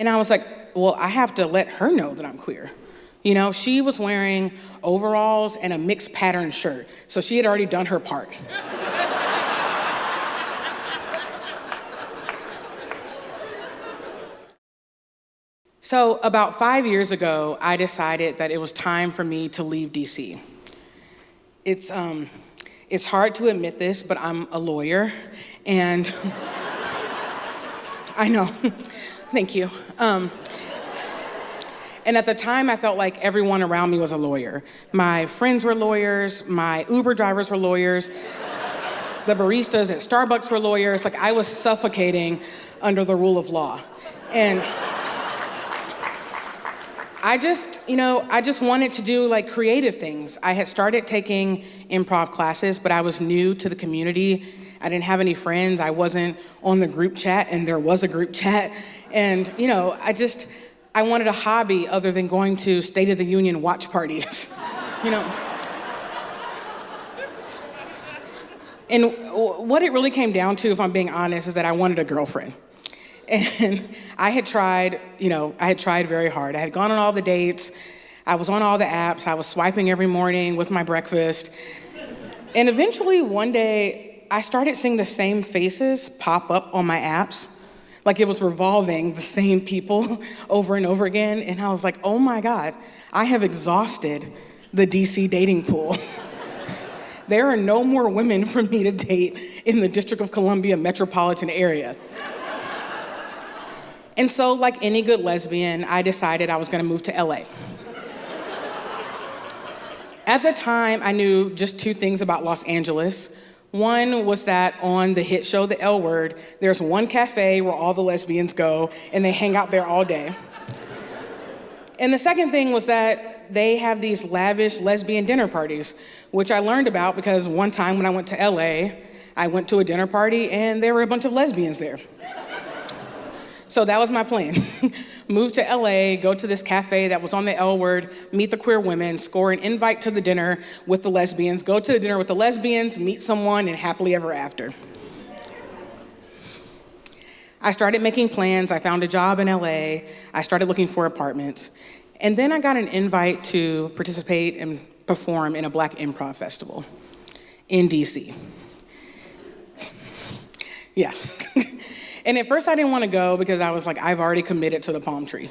And I was like, well, I have to let her know that I'm queer. You know, she was wearing overalls and a mixed pattern shirt, so she had already done her part. So about 5 years ago, I decided that it was time for me to leave DC. It's hard to admit this, but I'm a lawyer, and I know, thank you. And at the time, I felt like everyone around me was a lawyer. My friends were lawyers, my Uber drivers were lawyers, the baristas at Starbucks were lawyers. Like, I was suffocating under the rule of law. And I just wanted to do like creative things. I had started taking improv classes, but I was new to the community. I didn't have any friends. I wasn't on the group chat, and there was a group chat. And, I wanted a hobby other than going to State of the Union watch parties, And what it really came down to, if I'm being honest, is that I wanted a girlfriend. And I had tried very hard. I had gone on all the dates. I was on all the apps. I was swiping every morning with my breakfast. And eventually, one day, I started seeing the same faces pop up on my apps. Like it was revolving the same people over and over again. And I was like, oh my God, I have exhausted the DC dating pool. There are no more women for me to date in the District of Columbia metropolitan area. And so, like any good lesbian, I decided I was gonna move to LA. At the time, I knew just two things about Los Angeles. One was that on the hit show, The L Word, there's one cafe where all the lesbians go, and they hang out there all day. And the second thing was that they have these lavish lesbian dinner parties, which I learned about because one time when I went to LA, I went to a dinner party, and there were a bunch of lesbians there. So that was my plan. Move to LA, go to this cafe that was on the L Word, meet the queer women, score an invite to the dinner with the lesbians, go to the dinner with the lesbians, meet someone, and happily ever after. I started making plans. I found a job in LA. I started looking for apartments. And then I got an invite to participate and perform in a Black improv festival in DC. Yeah. And at first I didn't want to go because I was like, I've already committed to the palm tree.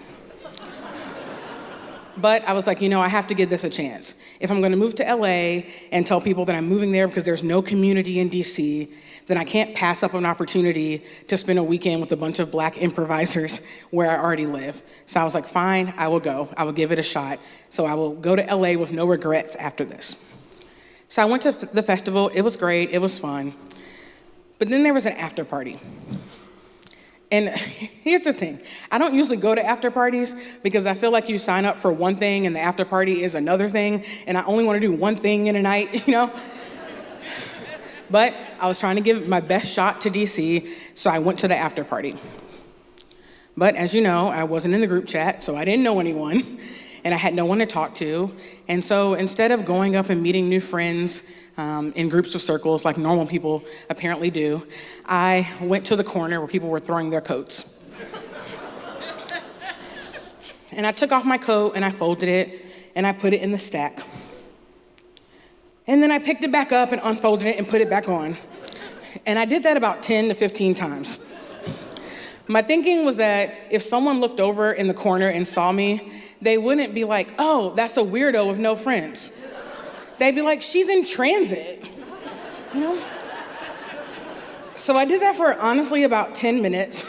But I was like, I have to give this a chance. If I'm going to move to LA and tell people that I'm moving there because there's no community in DC, then I can't pass up an opportunity to spend a weekend with a bunch of Black improvisers where I already live. So I was like, fine, I will go. I will give it a shot. So I will go to LA with no regrets after this. So I went to the festival. It was great. It was fun. But then there was an after party. And here's the thing, I don't usually go to after parties because I feel like you sign up for one thing and the after party is another thing, and I only want to do one thing in a night, But I was trying to give my best shot to DC, so I went to the after party. But as you know, I wasn't in the group chat, so I didn't know anyone, and I had no one to talk to. And so instead of going up and meeting new friends in groups of circles like normal people apparently do, I went to the corner where people were throwing their coats. And I took off my coat and I folded it and I put it in the stack. And then I picked it back up and unfolded it and put it back on. And I did that about 10 to 15 times. My thinking was that if someone looked over in the corner and saw me, they wouldn't be like, oh, that's a weirdo with no friends. They'd be like, she's in transit, So I did that for honestly about 10 minutes.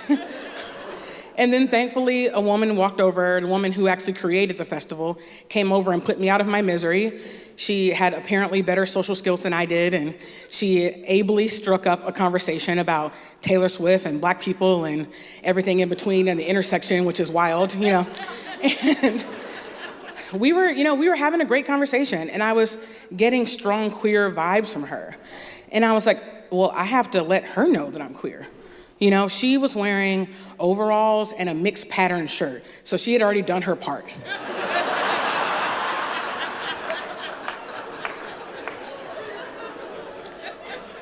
And then thankfully, a woman walked over, the woman who actually created the festival, came over and put me out of my misery. She had apparently better social skills than I did, and she ably struck up a conversation about Taylor Swift and Black people and everything in between and the intersection, which is wild, And we were having a great conversation, and I was getting strong queer vibes from her. And I was like, well, I have to let her know that I'm queer. She was wearing overalls and a mixed pattern shirt, so she had already done her part.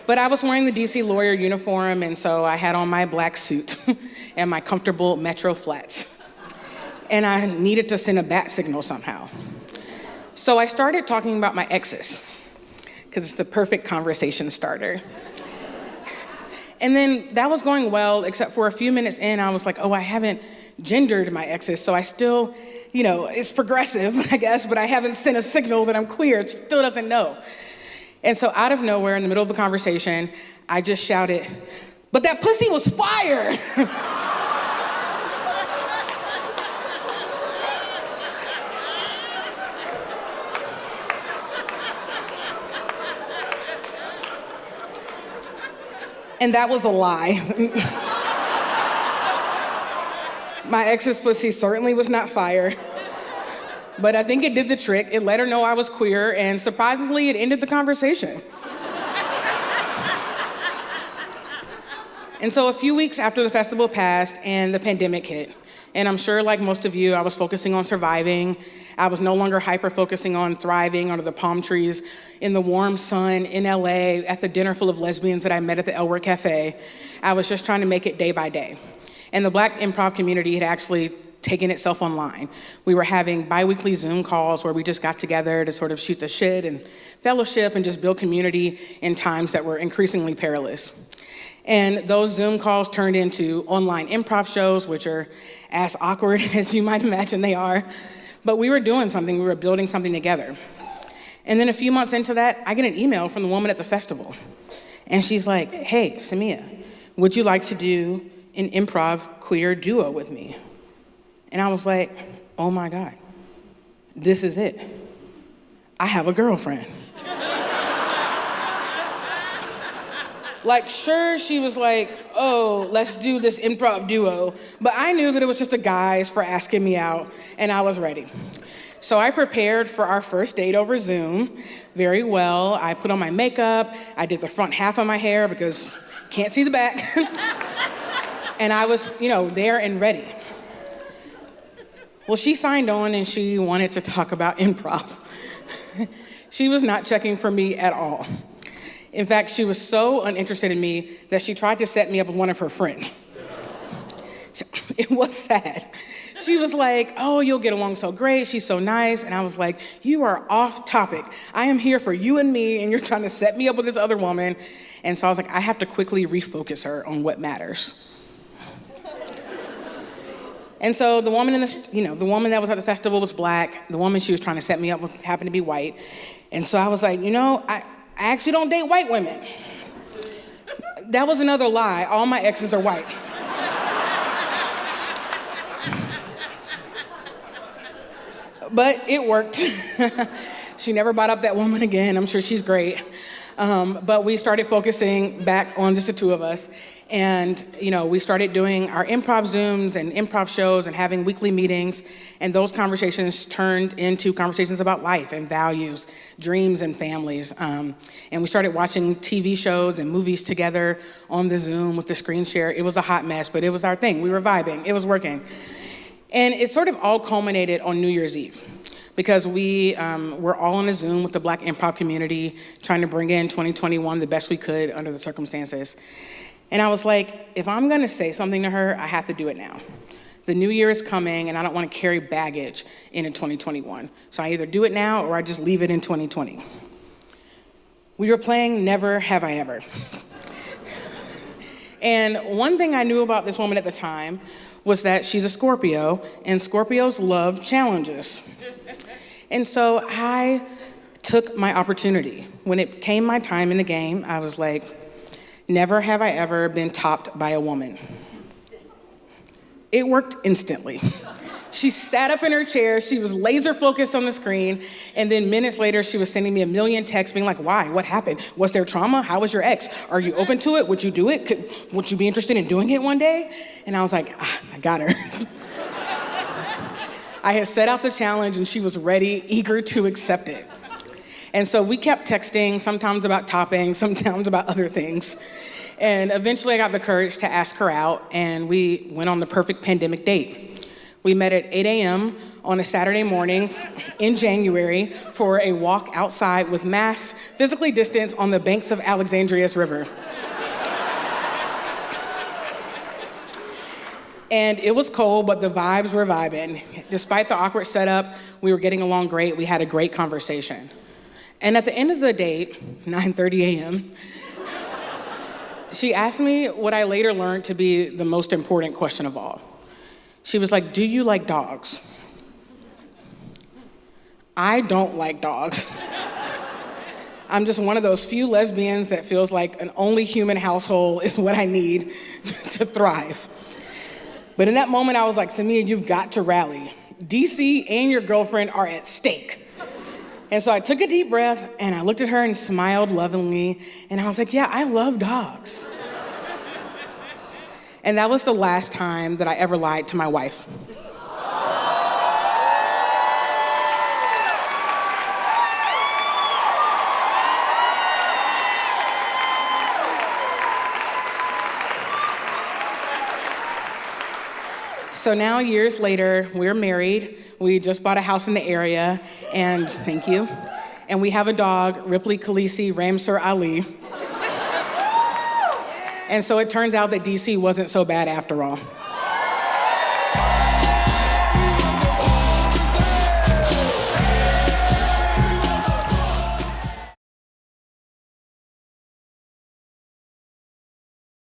But I was wearing the DC lawyer uniform, and so I had on my black suit and my comfortable Metro flats. and I needed to send a bat signal somehow. So I started talking about my exes, because it's the perfect conversation starter. And then that was going well, except for a few minutes in, I was like, oh, I haven't gendered my exes, so I still, it's progressive, I guess, but I haven't sent a signal that I'm queer. She still doesn't know. And so out of nowhere, in the middle of the conversation, I just shouted, but that pussy was fire! And that was a lie. My ex's pussy certainly was not fire, but I think it did the trick. It let her know I was queer, and surprisingly, it ended the conversation. And so a few weeks after the festival passed and the pandemic hit, and I'm sure like most of you, I was focusing on surviving. I was no longer hyper-focusing on thriving under the palm trees in the warm sun in LA at the dinner full of lesbians that I met at the L Word Cafe. I was just trying to make it day by day. And the Black improv community had actually taken itself online. We were having bi-weekly Zoom calls where we just got together to sort of shoot the shit and fellowship and just build community in times that were increasingly perilous. And those Zoom calls turned into online improv shows, which are as awkward as you might imagine they are. But we were doing something, we were building something together. And then a few months into that, I get an email from the woman at the festival. And she's like, hey, Samia, would you like to do an improv queer duo with me? And I was like, oh my God, this is it. I have a girlfriend. Like, sure, she was like, oh, let's do this improv duo. But I knew that it was just a guise for asking me out, and I was ready. So I prepared for our first date over Zoom very well. I put on my makeup. I did the front half of my hair because can't see the back. And I was, there and ready. Well, she signed on and she wanted to talk about improv. She was not checking for me at all. In fact, she was so uninterested in me that she tried to set me up with one of her friends. It was sad. She was like, oh, you'll get along so great. She's so nice. And I was like, you are off topic. I am here for you and me, and you're trying to set me up with this other woman. And so I was like, I have to quickly refocus her on what matters. And so the woman the woman that was at the festival was Black. The woman she was trying to set me up with happened to be white. And so I was like, I actually don't date white women. That was another lie. All my exes are white. But it worked. She never brought up that woman again. I'm sure she's great. But we started focusing back on just the two of us. And, we started doing our improv Zooms and improv shows and having weekly meetings. And those conversations turned into conversations about life and values, dreams and families. And we started watching TV shows and movies together on the Zoom with the screen share. It was a hot mess, but it was our thing. We were vibing. It was working. And it sort of all culminated on New Year's Eve, because we were all on a Zoom with the Black improv community, trying to bring in 2021 the best we could under the circumstances. And I was like, if I'm gonna say something to her, I have to do it now. The new year is coming, and I don't wanna carry baggage into 2021. So I either do it now, or I just leave it in 2020. We were playing Never Have I Ever. And one thing I knew about this woman at the time was that she's a Scorpio, and Scorpios love challenges. And so I took my opportunity. When it came my time in the game, I was like, never have I ever been topped by a woman. It worked instantly. She sat up in her chair, she was laser focused on the screen, and then minutes later, she was sending me a million texts being like, why, what happened? Was there trauma? How was your ex? Are you open to it? Would you do it? Would you be interested in doing it one day? And I was like, I got her. I had set out the challenge and she was ready, eager to accept it. And so we kept texting, sometimes about topping, sometimes about other things. And eventually I got the courage to ask her out, and we went on the perfect pandemic date. We met at 8 a.m. on a Saturday morning in January for a walk outside with masks, physically distanced on the banks of Alexandria's river. And it was cold, but the vibes were vibing. Despite the awkward setup, we were getting along great. We had a great conversation. And at the end of the date, 9:30 a.m., she asked me what I later learned to be the most important question of all. She was like, "Do you like dogs?" I don't like dogs. I'm just one of those few lesbians that feels like an only human household is what I need to thrive. But in that moment, I was like, "Sami, you've got to rally. DC and your girlfriend are at stake." And so I took a deep breath and I looked at her and smiled lovingly. And I was like, "Yeah, I love dogs." And that was the last time that I ever lied to my wife. So now, years later, we're married. We just bought a house in the area, and thank you. And we have a dog, Ripley Khaleesi Ramsur Ali. And so it turns out that DC wasn't so bad after all.